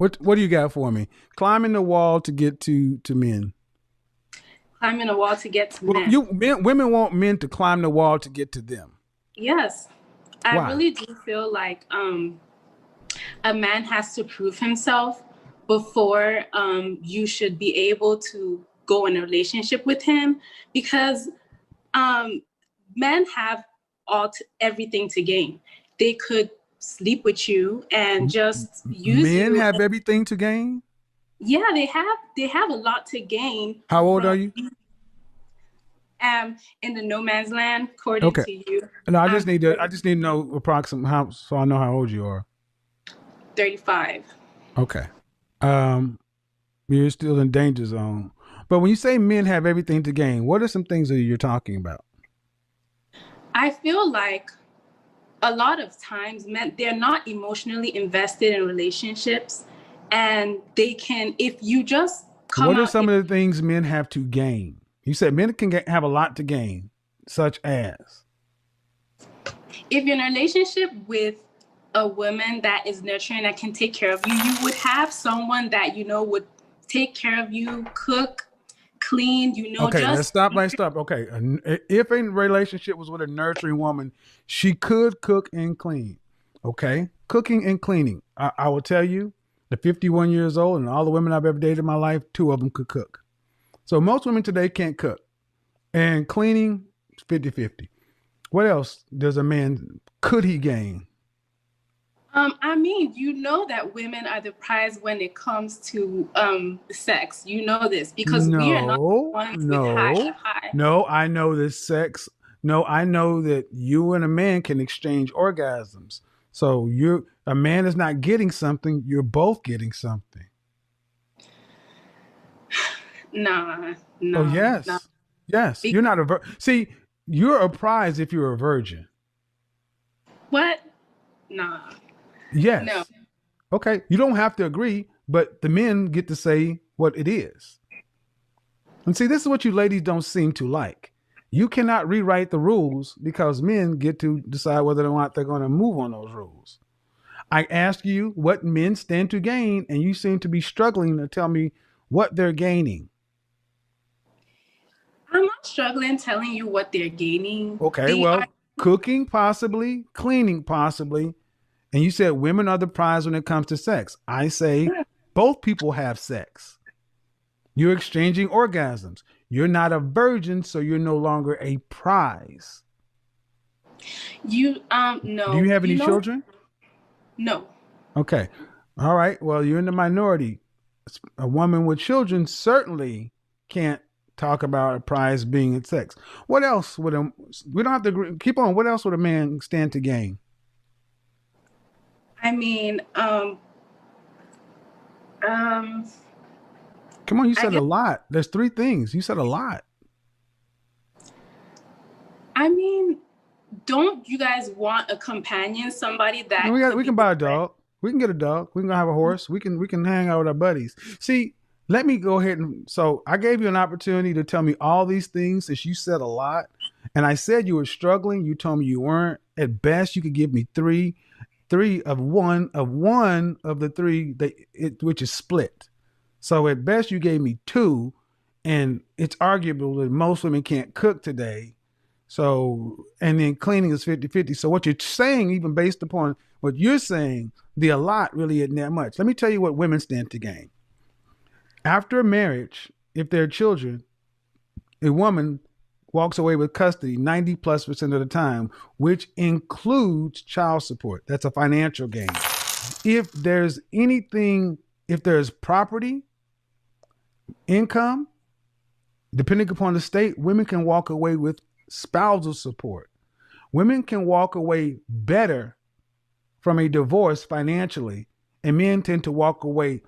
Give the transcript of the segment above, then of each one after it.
What do you got for me? Climbing the wall to get to men. Climbing a wall to get to Well, men. women want men to climb the wall to get to them. Yes, I Why? really do feel like a man has to prove himself before you should be able to go in a relationship with him, because um, men have everything to gain. They could sleep with you and just use Men you. have everything to gain. Yeah, they have a lot to gain How old are from you? in the no man's land, according Okay. to you. No, I'm I just need to know approximate how so I know how old you are. 35. Okay. Um, you're still in danger zone. But when you say men have everything to gain, what are some things that you're talking about? I feel like a lot of times men, they're not emotionally invested in relationships, and they can, if you just come What are out here, some of the things men have to gain? You said men can have a lot to gain, such as. if you're in a relationship with a woman that is nurturing, that can take care of you, you would have someone that would take care of you, cook, clean, Okay, let's just stop. Let's stop. Okay, if a relationship was with a nurturing woman, she could cook and clean. Okay, cooking and cleaning. I will tell you, the 51 years old and all the women I've ever dated in my life, two of them could cook. So most women today can't cook. And cleaning, 50-50. What else does a man, could he gain? I mean, that women are the prize when it comes to sex. You know this because we are not the No, ones with no, high. no. I know this sex. No, I know that you and a man can exchange orgasms. So you're a man is not getting something. You're both getting something. Nah, Oh nah, nah. yes, yes. You're not a see. You're a prize if you're a virgin. What? Nah, no. Yes. Okay. You don't have to agree, but the men get to say what it is. And see, this is what you ladies don't seem to like. You cannot rewrite the rules because men get to decide whether or not they're going to move on those rules. I ask you what men stand to gain, and you seem to be struggling to tell me what they're gaining. I'm not struggling telling you what they're gaining. Okay, They are. well, cooking possibly, cleaning possibly, and you said women are the prize when it comes to sex. I say both people have sex. You're exchanging orgasms. You're not a virgin, so you're no longer a prize. You Do no. you have any children? No. Okay. All right. Well, you're in the minority. A woman with children certainly can't talk about a prize being in sex. What else would a we don't have to keep on. What else would a man stand to gain? I mean, um Come on, you I said a guess lot. There's three things. You said a lot. I mean, don't you guys want a companion, somebody And that could we be can your buy a friend? dog. We can get a dog. We can have a horse. We can hang out with our buddies. See, let me go ahead and so I gave you an opportunity to tell me all these things since you said a lot. And I said you were struggling. You told me you weren't. At best, you could give me three of the three which is split. So at best, you gave me two, and it's arguable that most women can't cook today. So, and then cleaning is 50-50. So what you're saying, even based upon what you're saying, the a lot really isn't that much. Let me tell you what women stand to gain. After marriage, if there are children, a woman walks away with custody 90+% of the time, which includes child support. That's a financial gain. If there's anything, if there's property, income, depending upon the state, women can walk away with spousal support. Women can walk away better from a divorce financially, and men tend to walk away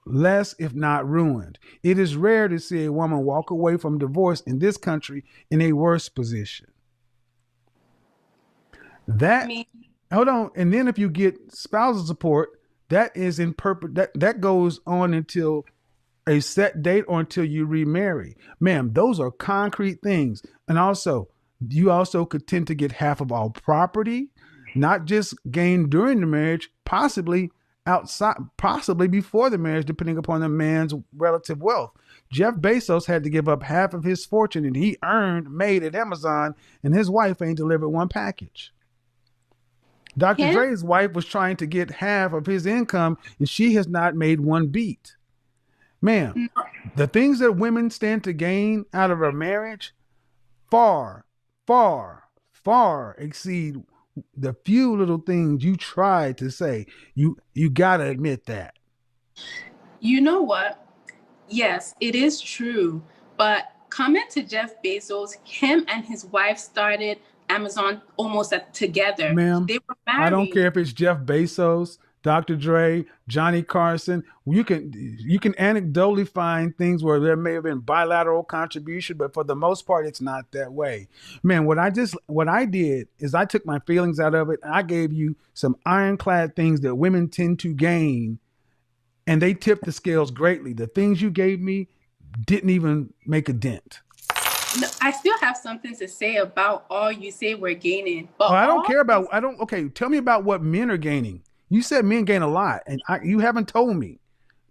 less, if not ruined. It is rare to see a woman walk away from divorce in this country in a worse position. I That mean, hold on, and then if you get spousal support, that is in that goes on until a set date or until you remarry. Ma'am, those are concrete things. And also, you also could tend to get half of all property, not just gain during the marriage, possibly outside, possibly before the marriage, depending upon the man's relative wealth. Jeff Bezos had to give up half of his fortune and he made at Amazon, and his wife ain't delivered one package. Dr. Him? Dre's wife was trying to get half of his income and she has not made one beat. Ma'am, the things that women stand to gain out of a marriage far, far, far exceed the few little things you try to say. You gotta admit that. You know what? Yes, it is true. But comment to Jeff Bezos, him and his wife started Amazon almost together. Ma'am, They were I don't married. care if it's Jeff Bezos, Dr. Dre, Johnny Carson. You can anecdotally find things where there may have been bilateral contribution, but for the most part, it's not that way. Man, what I did is I took my feelings out of it and I gave you some ironclad things that women tend to gain, and they tipped the scales greatly. The things you gave me didn't even make a dent. No, I still have something to say about all you say we're gaining, Oh, but I don't all care about. this, I don't. Okay, tell me about what men are gaining. You said men gain a lot, and you haven't told me.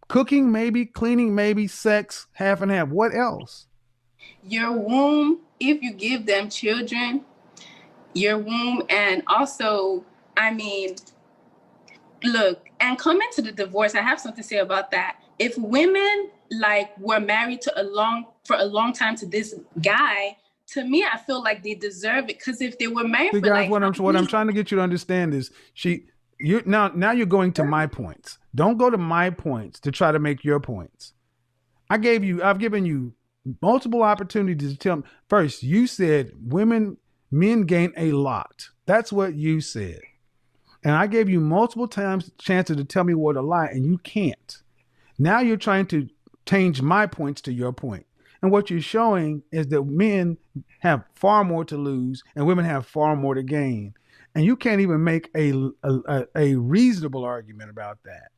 Cooking, maybe. Cleaning, maybe. Sex, half and half. What else? your womb, if you give them children, your womb, and also, I mean, look, and coming to the divorce, I have something to say about that. If women like were married to for a long time to this guy, to me, I feel like they deserve it. Because if they were married See, for guys, like what how I'm many trying to get you to understand is you now you're going to my points. Don't go to my points to try to make your points. I've given you multiple opportunities to tell me. First, you said men gain a lot. That's what you said. And I gave you multiple times chances to tell me what a lie, and you can't. Now you're trying to change my points to your point. And what you're showing is that men have far more to lose and women have far more to gain. And you can't even make a reasonable argument about that.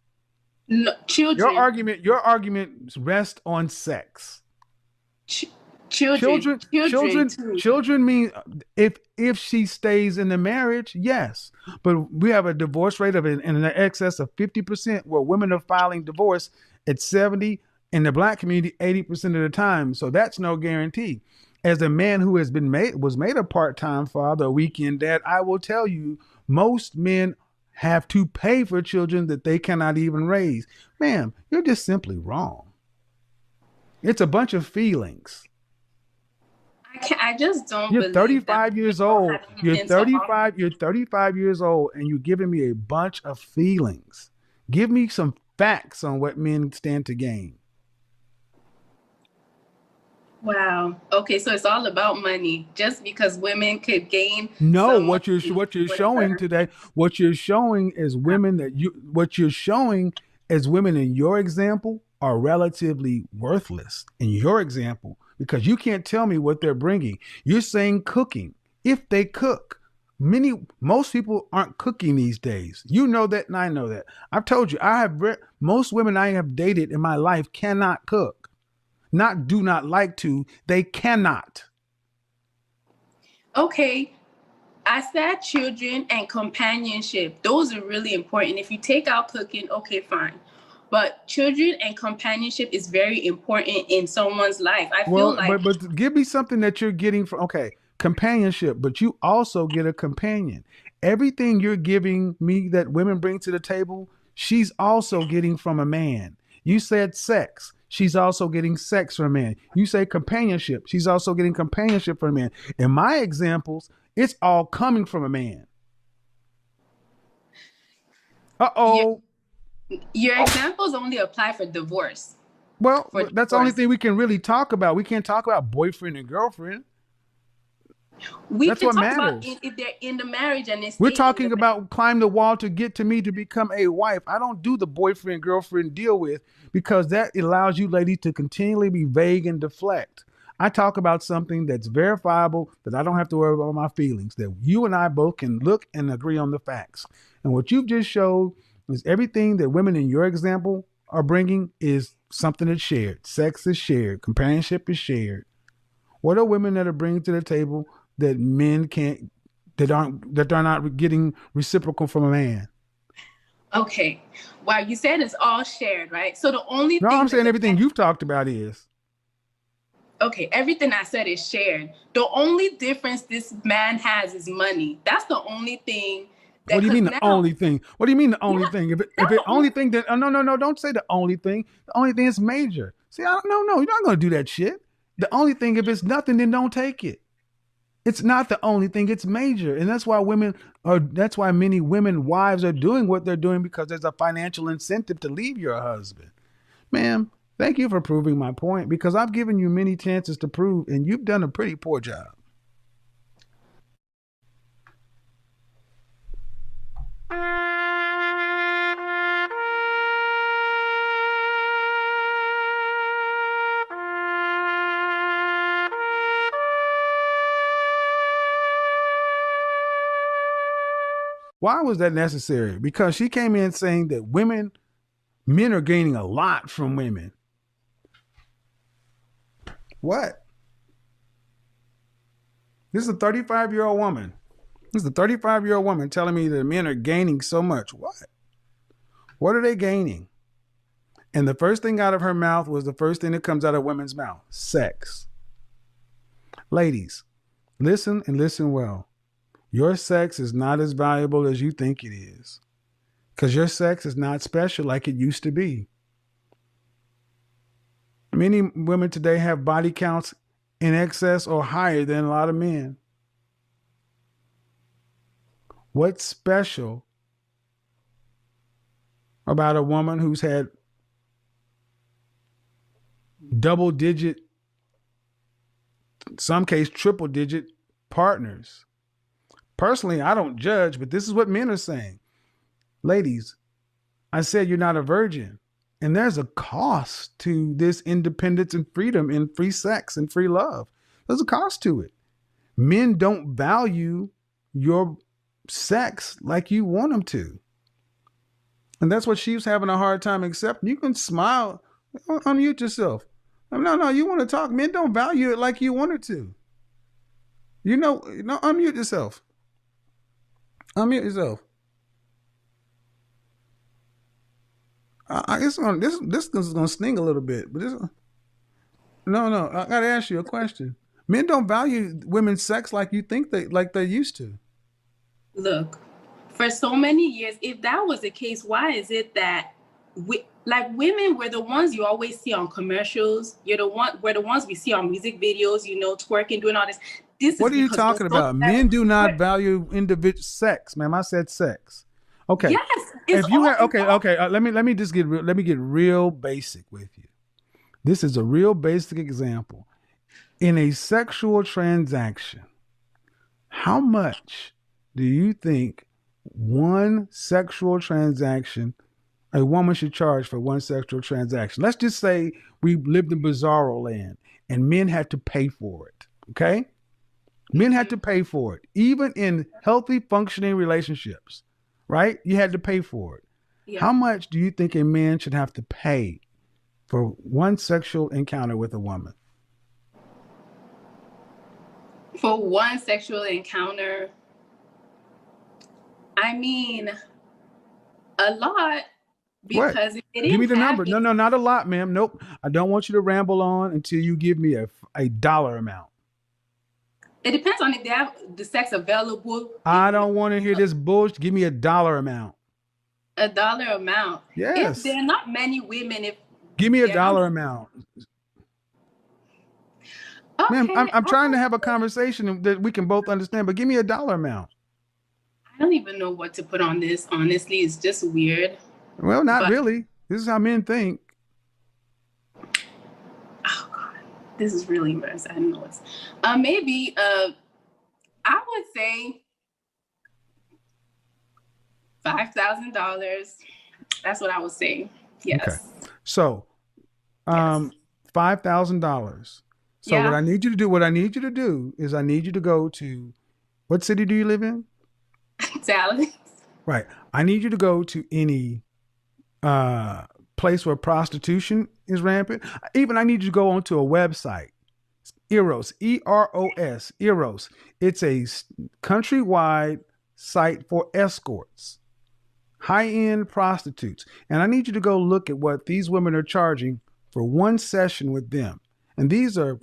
no, children, Your argument rests on sex. ch- children, children Children too. children mean if she stays in the marriage, yes. But we have a divorce rate of in excess of 50% where women are filing divorce at 70, in the black community 80% of the time. So that's no guarantee. As a man who was made a part-time father, a weekend dad, I will tell you most men have to pay for children that they cannot even raise. Ma'am, you're just simply wrong. It's a bunch of feelings. I just don't You're believe that 35 women years don't old. have anything to offer. You're 35 years old and you're giving me a bunch of feelings. Give me some facts on what men stand to gain. Wow. Okay, so it's all about money. Just because women could gain No, some money, what you're showing whatever. today, what you're showing as women in your example are relatively worthless in your example because you can't tell me what they're bringing. You're saying cooking. If they cook, most people aren't cooking these days. You know that, and I know that. I've told you, most women I have dated in my life cannot cook. Not do not like to, they cannot. Okay, I said children and companionship. Those are really important. If you take out cooking, okay, fine. But children and companionship is very important in someone's life. I feel Well, like but give me something that you're getting from okay, companionship, but you also get a companion. Everything you're giving me that women bring to the table, she's also getting from a man. You said sex. She's also getting sex from a man. You say companionship. She's also getting companionship from a man. In my examples, it's all coming from a man. Uh your oh. your examples only apply for divorce. Well, For that's the only divorce. thing we can really talk about. We can't talk about boyfriend and girlfriend. We That's can what talk about matters. if they're in the marriage and they We're stay in the talking about climb the wall to get to me to become a wife. I don't do the boyfriend girlfriend deal with because that allows you ladies to continually be vague and deflect. I talk about something that's verifiable that I don't have to worry about my feelings, that you and I both can look and agree on the facts. And what you've just showed is everything that women in your example are bringing is something that's shared. Sex is shared. Companionship is shared. What are women that are bringing to the table that men can't, that are not getting reciprocal from a man? Okay. Wow, you said it's all shared, right? So the only No, thing I'm that saying everything you've talked about is. okay, everything I said is shared. The only difference this man has is money. That's the only thing What that, do you because mean the now, only thing? What do you mean the yeah, only thing? If that's it the only only. thing that no, don't say the only thing. The only thing is major. See, I don't no, you're not gonna do that shit. The only thing, if it's nothing, then don't take it. It's not the only thing, it's major. And that's why many women wives are doing what they're doing, because there's a financial incentive to leave your husband. Ma'am, thank you for proving my point, because I've given you many chances to prove, and you've done a pretty poor job. Why was that necessary? Because she came in saying that men are gaining a lot from women. What? This is a 35-year-old woman. This is a 35-year-old woman telling me that men are gaining so much. What? What are they gaining? And the first thing out of her mouth was the first thing that comes out of women's mouth: sex. Ladies, listen and listen well. Your sex is not as valuable as you think it is, because your sex is not special like it used to be. Many women today have body counts in excess or higher than a lot of men. What's special about a woman who's had double digit, some case triple digit partners? Personally, I don't judge, but this is what men are saying. Ladies, I said you're not a virgin. And there's a cost to this independence and freedom and free sex and free love. There's a cost to it. Men don't value your sex like you want them to. And that's what she was having a hard time accepting. You can smile, unmute yourself. No, you want to talk. Men don't value it like you want it to. Unmute yourself. Unmute yourself. This is gonna sting a little bit, but no. I gotta ask you a question. Men don't value women's sex like you think they used to. Look, for so many years, if that was the case, why is it that women were the ones you always see on commercials? We're the ones we see on music videos, twerking, doing all this. This What is are you because talking about? Men do not value individual sex, ma'am. I said sex. Okay. Yes, If you have okay, let me just let me get real basic with you. This is a real basic example. In a sexual transaction, how much do you think one sexual transaction a woman should charge for one sexual transaction? Let's just say we lived in bizarro land and men had to pay for it. Okay? Men had to pay for it. Even in healthy, functioning relationships, right? You had to pay for it. Yeah. How much do you think a man should have to pay for one sexual encounter with a woman? For one sexual encounter, I mean, a lot. What? Because if it Give me didn't the number. happen, No, not a lot, ma'am. Nope. I don't want you to ramble on until you give me a dollar amount. it depends on if they have the sex available. I don't want to hear this bullshit. Give me a dollar amount. A dollar amount. If Yes. there are not many women, Give me a dollar amount. Okay, ma'am, I'm trying to have a conversation that we can both understand, but give me a dollar amount. I don't even know what to put on this. Honestly, it's just weird. Well, not really. This is how men think. Oh God, this is really embarrassing. I don't know what's. Maybe. I would say $5,000. That's what I would say. Yes. Okay. So, $5,000. So Yeah. what I need you to do is I need you to go to, what city do you live in? Dallas. Right. I need you to go to any place where prostitution is rampant. Even I need you to go onto a website. Eros, Eros, Eros. It's a countrywide site for escorts. high-end prostitutes. And I need you to go look at what these women are charging for one session with them. And these are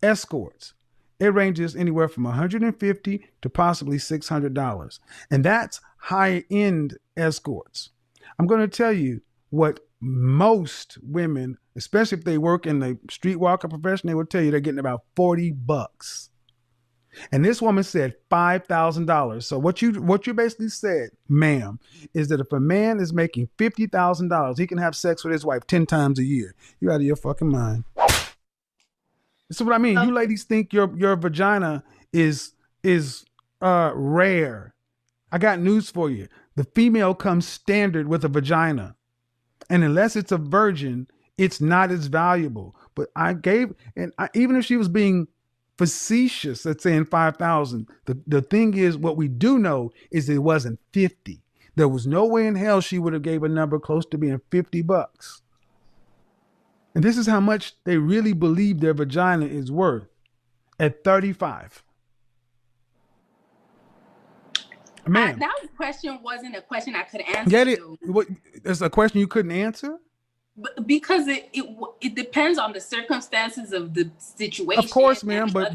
escorts. It ranges anywhere from $150 to possibly $600. And that's high-end escorts. I'm going to tell you what most women, especially if they work in the streetwalker profession, they will tell you they're getting about $40. And this woman said $5,000. So what you basically said, ma'am, is that if a man is making $50,000, he can have sex with his wife 10 times a year. You're out of your fucking mind. This is what I mean. You ladies think your vagina is rare. I got news for you. The female comes standard with a vagina. And unless it's a virgin, it's not as valuable. But even if she was being facetious at saying 5,000, the thing is, what we do know is it wasn't 50. There was no way in hell she would have gave a number close to being $50. And this is how much they really believe their vagina is worth at 35. Man, that question wasn't a question I could answer. Get it? It's a question you couldn't answer? Because it depends on the circumstances of the situation. Of course, ma'am. But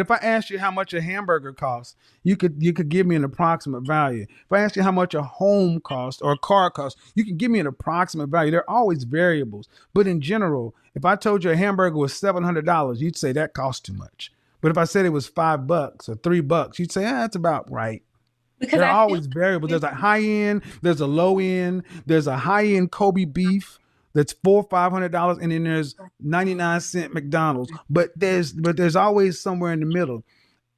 if I asked you how much a hamburger costs, you could give me an approximate value. If I asked you how much a home costs or a car costs, you can give me an approximate value. There are always variables. But in general, if I told you a hamburger was $700, you'd say that costs too much. But if I said it was $5 or $3, you'd say that's about right. Because there are always variables. There's a high end, there's a low end, there's a high end Kobe beef that's $400 or $500, and then there's 99-cent McDonald's. But there's always somewhere in the middle.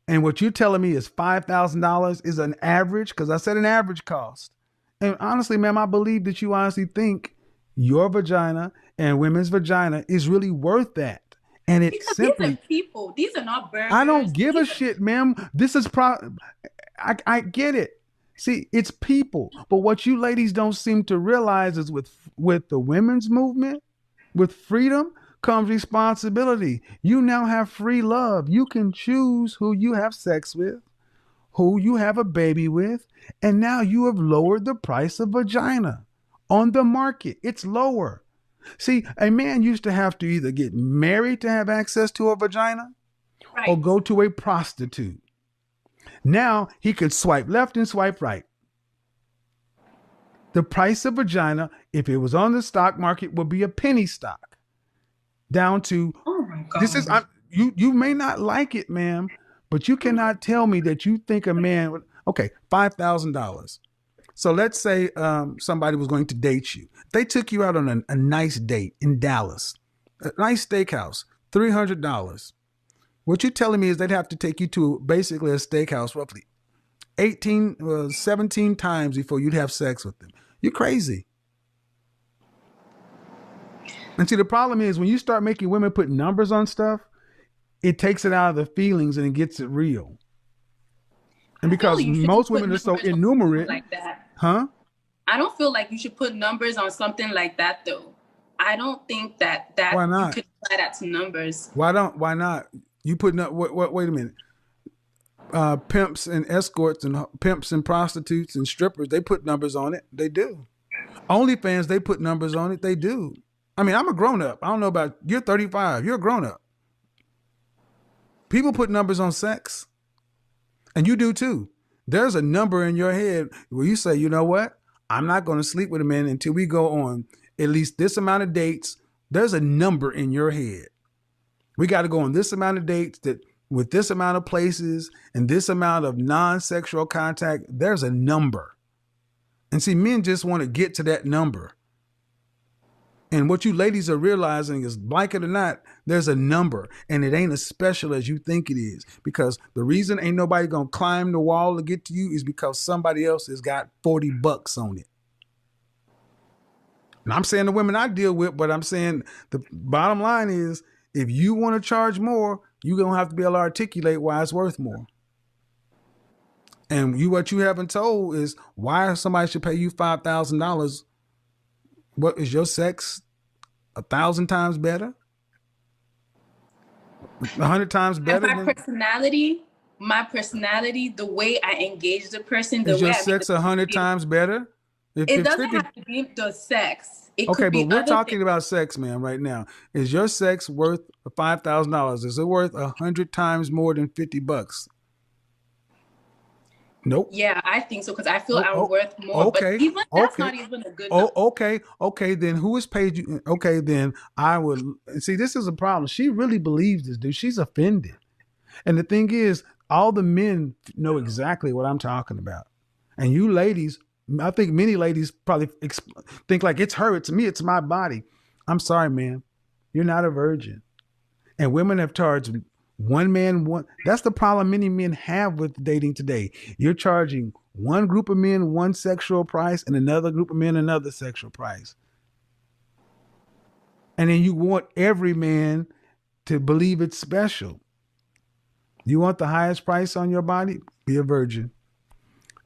And what you're telling me is $5,000 is an average, because I said an average cost. And honestly, ma'am, I believe that you honestly think your vagina and women's vagina is really worth that. And it's because simply, these are people. These are not burgers. I don't give a shit, ma'am. This is I get it. See, it's people. But what you ladies don't seem to realize is with the women's movement, with freedom comes responsibility. You now have free love. You can choose who you have sex with, who you have a baby with, and now you have lowered the price of vagina on the market. It's lower. See, a man used to have to either get married to have access to a vagina, right, or go to a prostitute. Now he could swipe left and swipe right. The price of vagina, if it was on the stock market, would be a penny stock. Down to, oh my God. This is, you may not like it, ma'am, but you cannot tell me that you think a man would, okay, $5,000. So let's say somebody was going to date you. They took you out on a nice date in Dallas, a nice steakhouse, $300. What you're telling me is they'd have to take you to basically a steakhouse roughly 17 times before you'd have sex with them. You're crazy. And see, the problem is when you start making women put numbers on stuff, it takes it out of the feelings and it gets it real. And because most women are so innumerate. Like that. Huh? I don't feel like you should put numbers on something like that, though. I don't think that Why not? You could apply that to numbers. Why not? You putting up, wait a minute. Pimps and escorts and pimps and prostitutes and strippers, they put numbers on it. They do. OnlyFans, they put numbers on it. They do. I mean, I'm a grown up. I don't know about, you're 35. You're a grown up. People put numbers on sex. And you do too. There's a number in your head where you say, you know what? I'm not going to sleep with a man until we go on at least this amount of dates. There's a number in your head. We got to go on this amount of dates, that with this amount of places and this amount of non-sexual contact. There's a number. And see, men just want to get to that number. And what you ladies are realizing is, like it or not, there's a number, and it ain't as special as you think it is, because the reason ain't nobody going to climb the wall to get to you is because somebody else has got $40 on it. And I'm saying the women I deal with, but I'm saying the bottom line is, if you want to charge more, you're going to have to be able to articulate why it's worth more. And what you haven't told is why somebody should pay you $5,000. What is your sex 1,000 times better? 100 times better? And my personality, the way I engage the person, is your sex 100 times better? It it's doesn't 50. have to be the sex. It Okay, could but be we're other things. talking about sex, man, right now. Is your sex worth $5,000? Is it worth 100 times more than $50? Nope. Yeah, I think so because I feel Oh, I'm oh, worth more. But okay, even that's okay. not even a good Oh, number. okay, okay. Then who has paid you? Okay, then I would see. This is a problem. She really believes this, dude. She's offended, and the thing is, all the men know exactly what I'm talking about, and you ladies, I think many ladies probably think like it's her, it's me, it's my body. I'm sorry, man. You're not a virgin, and women have charged one man one. That's the problem many men have with dating today. You're charging one group of men one sexual price and another group of men another sexual price, and then you want every man to believe it's special. You want the highest price on your body? Be a virgin.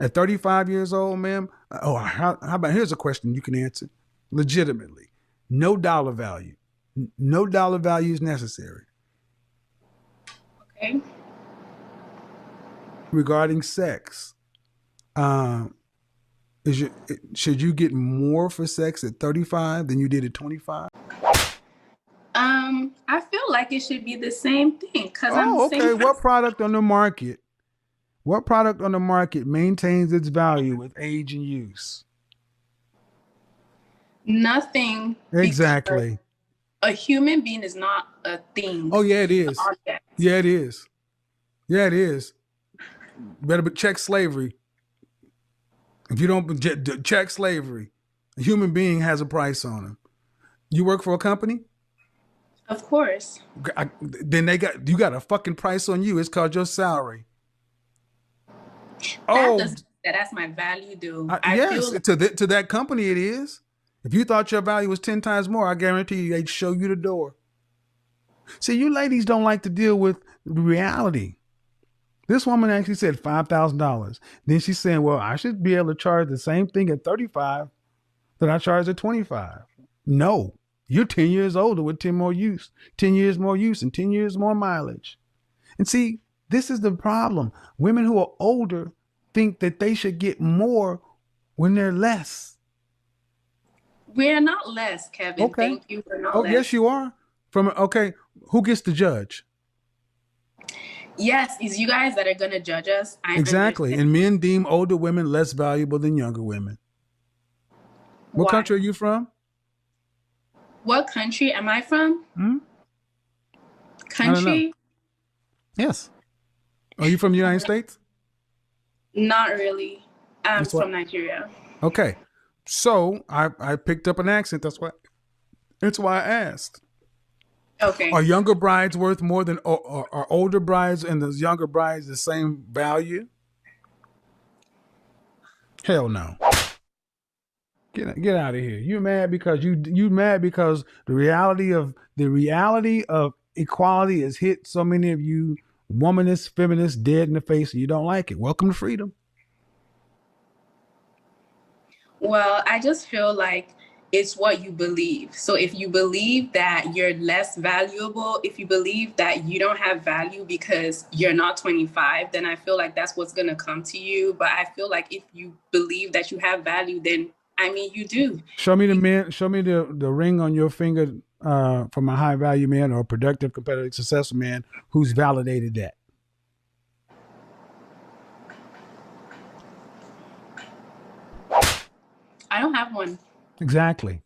At 35 years old, ma'am. Oh, how about here's a question you can answer legitimately. No dollar value. No dollar value is necessary. Okay. Regarding sex, um, should you get more for sex at 35 than you did at 25? I feel like it should be the same thing because I'm the Oh, same okay. What person. product on the market? What product on the market maintains its value with age and use? Nothing because Exactly. a human being is not a thing, Oh, yeah, it an is. object. Yeah, it is. Yeah, it is. Better check slavery. If you don't check slavery, a human being has a price on him. You work for a company, Of course. then you got a fucking price on you. It's called your salary. That Oh, doesn't that's my value though. I yes, feel like to that company it is. If you thought your value was 10 times more, I guarantee you they'd show you the door. See, you ladies don't like to deal with reality. This woman actually said $5,000. Then she's saying, well, I should be able to charge the same thing at 35 that I charge at 25. No, you're 10 years older with 10 more use, 10 years more use, and 10 years more mileage. And see, this is the problem. Women who are older think that they should get more when they're less. we're not less, Kevin. Okay. Thank you. We're not Oh, yes, less. you are. Okay, who gets to judge? Yes, it's you guys that are gonna judge us. I Exactly. understand. And men deem older women less valuable than younger women. What Why? country are you from? What country am I from? Hmm? I don't know. Country? Yes. Are you from the United States? Not really. I'm That's what. from Nigeria. Okay. So I picked up an accent. That's why I asked. Okay. Are younger brides worth more than are older brides and the younger brides the same value? Hell no. Get out of here. You mad because you mad because the reality of equality has hit so many of you womanists, feminists dead in the face and you don't like it. Welcome to freedom. Well, I just feel like it's what you believe. So if you believe that you're less valuable, if you believe that you don't have value because you're not 25, then I feel like that's what's going to come to you. But I feel like if you believe that you have value, then I mean, you do. Show me the ring on your finger from a high value man or a productive, competitive, successful man who's validated that. I don't have one. Exactly.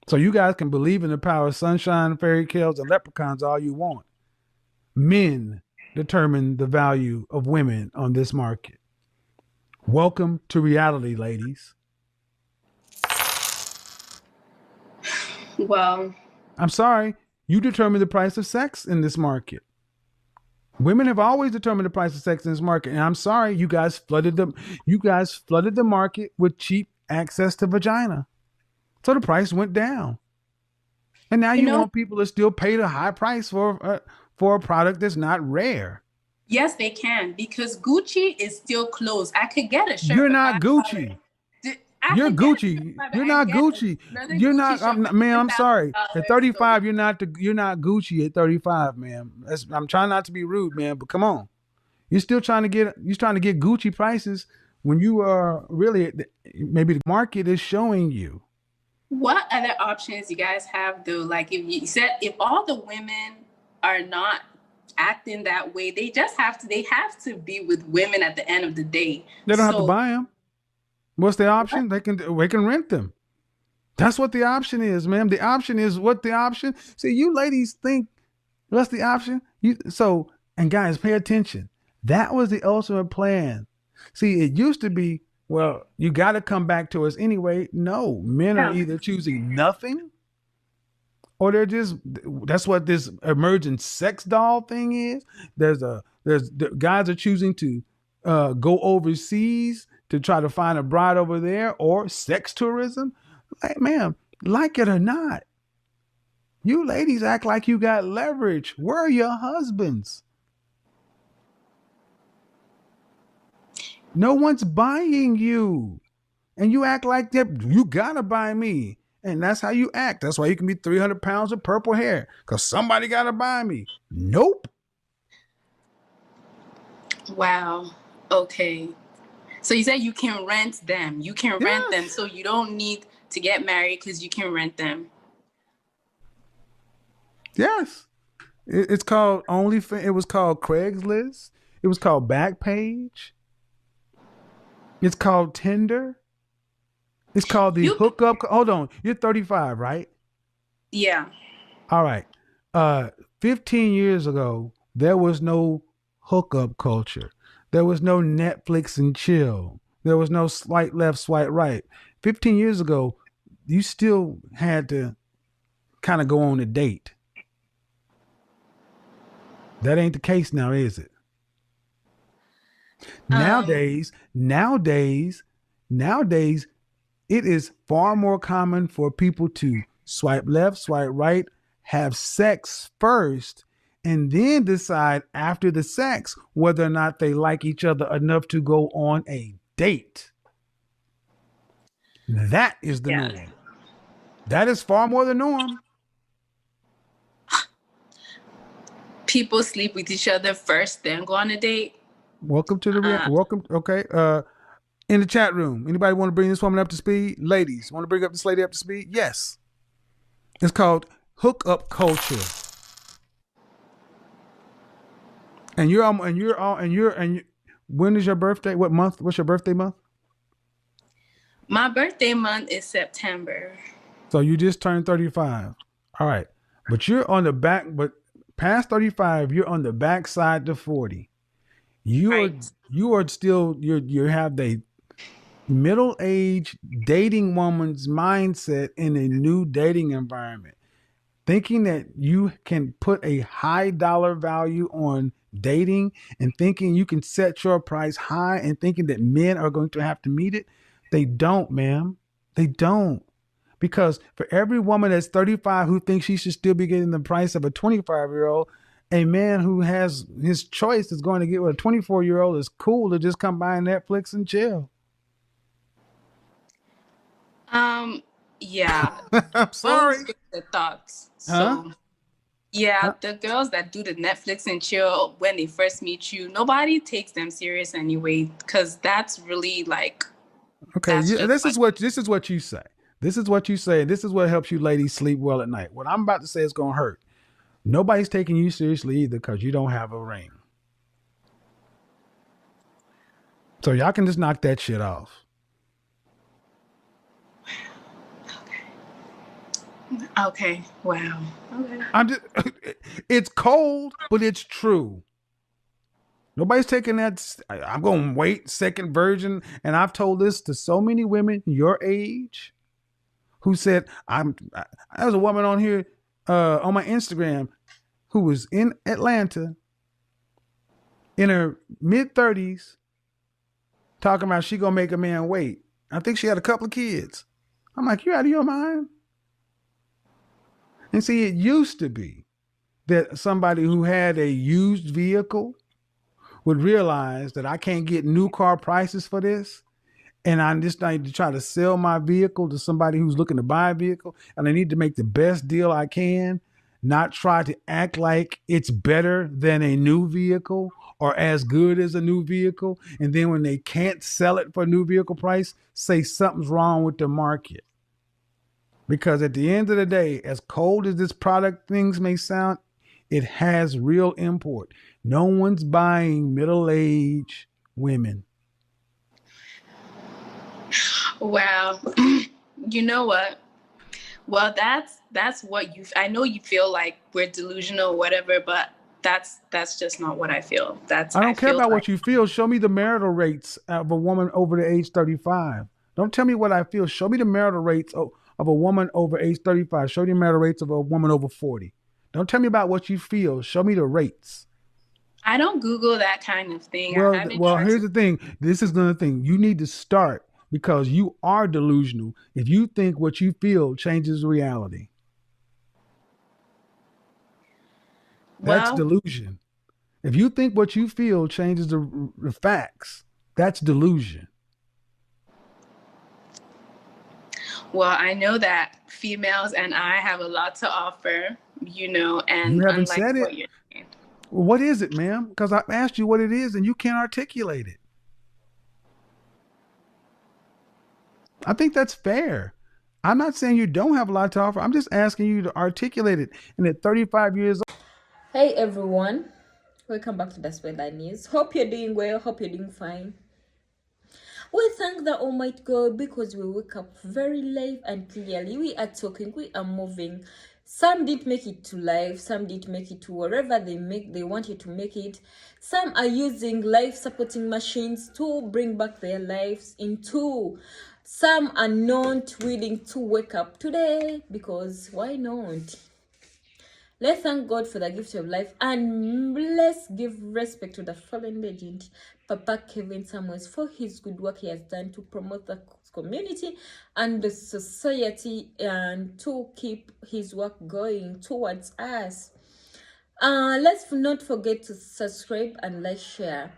So you guys can believe in the power of sunshine, fairy tales, and leprechauns all you want. Men determine the value of women on this market. Welcome to reality, ladies. Well, I'm sorry, you determine the price of sex in this market. Women have always determined the price of sex in this market, and I'm sorry, you guys flooded the market with cheap access to vagina, so the price went down. And now you want people to still pay the high price for a product that's not rare. yes, they can because Gucci is still closed. I could get a shirt You're for not $5. Gucci. I You're could get Gucci. $5 You're and not get Gucci. another You're Gucci not. shirt for Ma'am, I'm sorry. At $10,000. So 35, you're not Gucci at 35, ma'am. I'm trying not to be rude, man, but come on. You're trying to get Gucci prices when you are really maybe the market is showing you. What other options you guys have though? Like if you said if all the women are not acting that way, they have to be with women at the end of the day. They don't have to So buy them. What's the what? option? They can rent them. That's what the option is, ma'am. The option is what the option. See, you ladies think what's the option? And guys, pay attention. That was the ultimate plan. See, it used to be, well, you got to come back to us anyway. No, men are Yeah. either choosing nothing or they're just that's what this emergent sex doll thing is. The guys are choosing to go overseas to try to find a bride over there or sex tourism. Like, ma'am, like it or not, you ladies act like you got leverage. Where are your husbands? No one's buying you. And you act like that. You gotta buy me. And that's how you act. That's why you can be 300 pounds of purple hair. Because somebody gotta buy me. Nope. Wow. Okay. So you said you can rent them. You can rent them, Yes. so you don't need to get married because you can rent them. Yes. It's called OnlyFans. It was called Craigslist. It was called Backpage. It's called Tinder. It's called the You, Hookup. Hold on. You're 35, right? yeah. All right. 15 years ago, there was no hookup culture. There was no Netflix and chill. There was no swipe left, swipe right. 15 years ago, you still had to kind of go on a date. That ain't the case now, is it? Um. Nowadays, it is far more common for people to swipe left, swipe right, have sex first, and then decide after the sex whether or not they like each other enough to go on a date. That is the Yeah. norm. That is far more the norm. People sleep with each other first, then go on a date. Welcome to the Uh, welcome. Okay. In the chat room, anybody want to bring this woman up to speed? Ladies, want to bring up this lady up to speed? Yes. It's called hookup culture. And you're all, and you're all, and you're, and you, when is your birthday? What month? What's your birthday month? my birthday month is September. So you just turned 35. All right. But you're on the back, but past 35, you're on the back side to 40. Right. You are still, you have the middle aged dating woman's mindset in a new dating environment, thinking that you can put a high dollar value on dating and thinking you can set your price high and thinking that men are going to have to meet it. They don't, ma'am. They don't. Because for every woman that's 35 who thinks she should still be getting the price of a 25-year-old, a man who has his choice is going to get with a 24-year-old is cool to just come by Netflix and chill. Um, yeah, I'm those sorry. were the thoughts. Huh? So, yeah, Huh? the girls that do the Netflix and chill when they first meet you, nobody takes them serious anyway, because that's really like, Okay, that's just this like, is what you say. This is what you say. This is what helps you ladies sleep well at night. What I'm about to say is gonna hurt. Nobody's taking you seriously either because you don't have a ring. So y'all can just knock that shit off. okay, wow. Okay. I'm just it's cold, but it's true. Nobody's taking that. I'm going to wait second virgin. And I've told this to so many women your age who said, I was a woman on here on my Instagram who was in Atlanta in her mid 30s talking about she going to make a man wait. I think she had a couple of kids. I'm like, you out of your mind? And see, it used to be that somebody who had a used vehicle would realize that I can't get new car prices for this. And I just need to try to sell my vehicle to somebody who's looking to buy a vehicle. And I need to make the best deal I can. not try to act like it's better than a new vehicle or as good as a new vehicle. And then when they can't sell it for a new vehicle price, say something's wrong with the market. Because at the end of the day, as cold as this product things may sound, it has real import. No one's buying middle-aged women. Wow. You know what? Well, that's what you. I know you feel like we're delusional, or whatever, but that's just not what I feel. I I don't care feel about like what you feel. Show me the marital rates of a woman over the age 35. Don't tell me what I feel. Show me the marital rates of a woman over age 35. Show me the marital rates of a woman over 40. Don't tell me about what you feel. Show me the rates. I don't Google that kind of thing. I haven't Well, tried here's to. the thing. This is the thing. You need to start because you are delusional if you think what you feel changes reality. That's Well, delusion. If you think what you feel changes the facts, that's delusion. well, I know that females and I have a lot to offer, You and haven't unlike said what it. you're saying. Well, what is it, ma'am? Because I asked you what it is and you can't articulate it. I think that's fair. I'm not saying you don't have a lot to offer. I'm just asking you to articulate it. And at 35 years old, Hey everyone, welcome back to the Weather News. Hope you're doing well, hope you're doing fine. We thank the Almighty God because we wake up very live and clearly. We are talking, we are moving. Some did make it to life, some did make it to wherever they wanted to make it. Some are using life supporting machines to bring back their lives into. Some are not willing to wake up today because why not? Let's thank God for the gift of life and let's give respect to the fallen legend, Papa Kevin Samuels, for his good work he has done to promote the community and the society and to keep his work going towards us. Let's not forget to subscribe and like, share.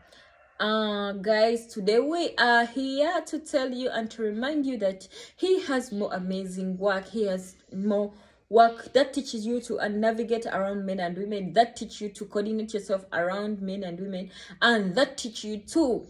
Guys, today we are here to tell you and to remind you that he has more amazing work. He has more work that teaches you to navigate around men and women, that teach you to coordinate yourself around men and women, and that teach you to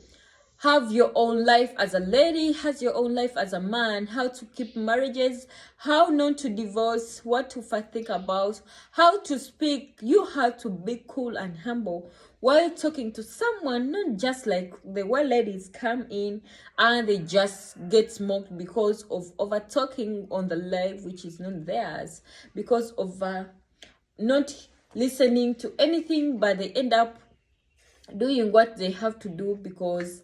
have your own life as a lady, has your own life as a man, how to keep marriages, how not to divorce, what to think about, how to speak. You have to be cool and humble while talking to someone, not just like the way ladies come in and they just get smoked because of over talking on the live, which is not theirs, because of not listening to anything, but they end up doing what they have to do because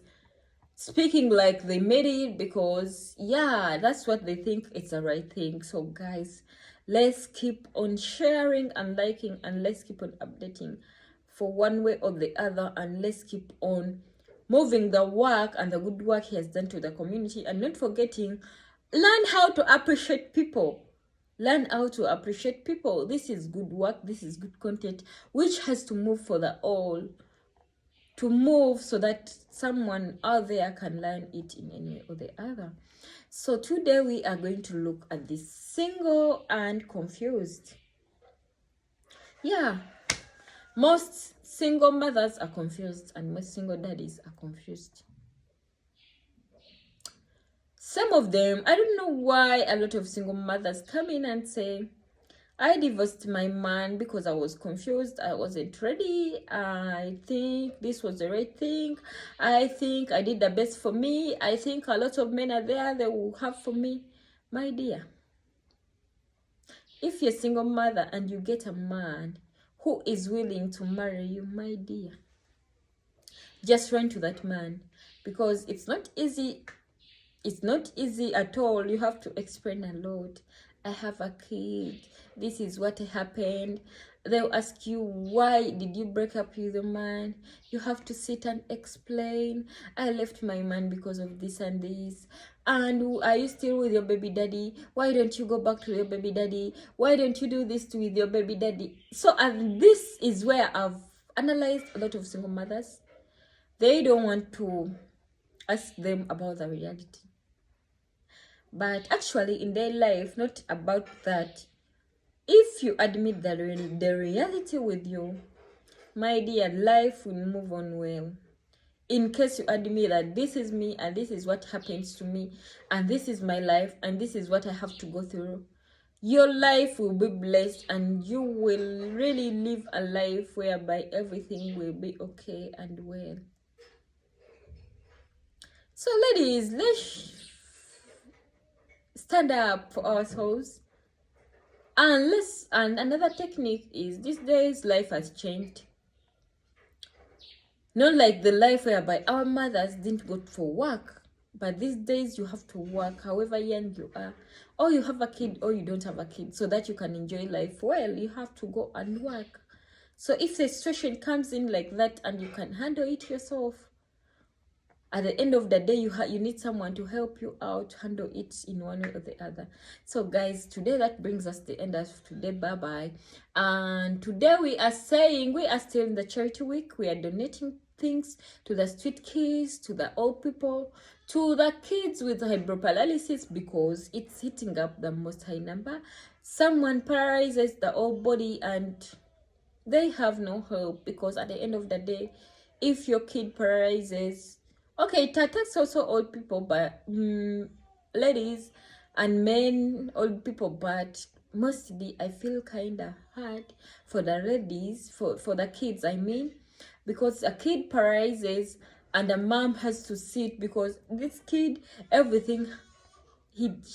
speaking like they made it, because yeah, that's what they think it's the right thing. So guys, let's keep on sharing and liking, and let's keep on updating for one way or the other, and let's keep on moving the work and the good work he has done to the community, and not forgetting, learn how to appreciate people. Learn how to appreciate people. This is good work, this is good content which has to move for the all, to move so that someone out there can learn it in any way or the other. So today we are going to look at this single and confused. Yeah, most single mothers are confused and most single daddies are confused. Some of them, I don't know why a lot of single mothers come in and say, I divorced my man because I was confused. I wasn't ready. I think this was the right thing. I think I did the best for me. I think a lot of men are there, they will have for me. My dear, if you're a single mother and you get a man who is willing to marry you, my dear, just run to that man, because it's not easy. It's not easy at all. You have to explain a lot. I have a kid. This is what happened. They'll ask you, why did you break up with your man? You have to sit and explain. I left my man because of this and this. And are you still with your baby daddy? Why don't you go back to your baby daddy? Why don't you do this with your baby daddy? So this is where I've analyzed a lot of single mothers. They don't want to ask them about the reality. But actually in their life, not about that, If you admit the reality with you, my dear, life will move on well. In case you admit that this is me and this is what happens to me and this is my life and this is what I have to go through, your life will be blessed and you will really live a life whereby everything will be okay and well. So ladies, let's stand up for ourselves. And another technique is, these days life has changed. Not like the life whereby our mothers didn't go for work, but these days you have to work however young you are, or you have a kid or you don't have a kid, so that you can enjoy life well. You have to go and work. So if the situation comes in like that and you can handle it yourself, at the end of the day, you need someone to help you out, handle it in one way or the other. So guys, today that brings us the end of today. Bye bye. And today we are saying, we are still in the charity week. We are donating things to the street kids, to the old people, to the kids with hydroparalysis, because it's hitting up the most high number. Someone paralyzes the whole body and they have no hope, because at the end of the day, if your kid paralyzes, okay, it attacks also old people, but ladies and men, old people, but mostly I feel kind of hard for the ladies, for the kids, I mean, because a kid paralyzes and a mom has to sit, because this kid, everything,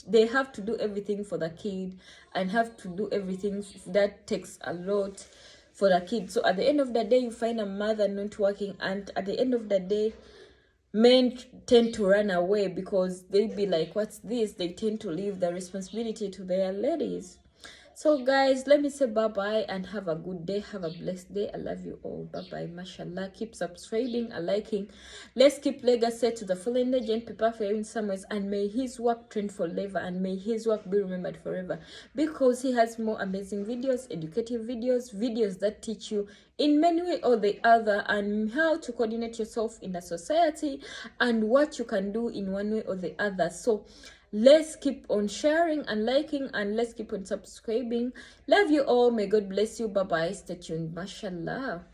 they have to do everything for the kid and have to do everything that takes a lot for the kid. So at the end of the day, you find a mother not working, and at the end of the day, men tend to run away because they be like, what's this? They tend to leave the responsibility to their ladies. So guys, let me say bye bye and have a good day. Have a blessed day. I love you all. Bye bye. Mashallah. Keep subscribing and liking. Let's keep legacy to the fallen legend, Papa Faring Summers, and may his work trend forever, and may his work be remembered forever, because he has more amazing videos, educative videos, videos that teach you in many way or the other, and how to coordinate yourself in the society and what you can do in one way or the other. So let's keep on sharing and liking, and let's keep on subscribing. Love you all. May God bless you. Bye bye. Stay tuned. Mashallah.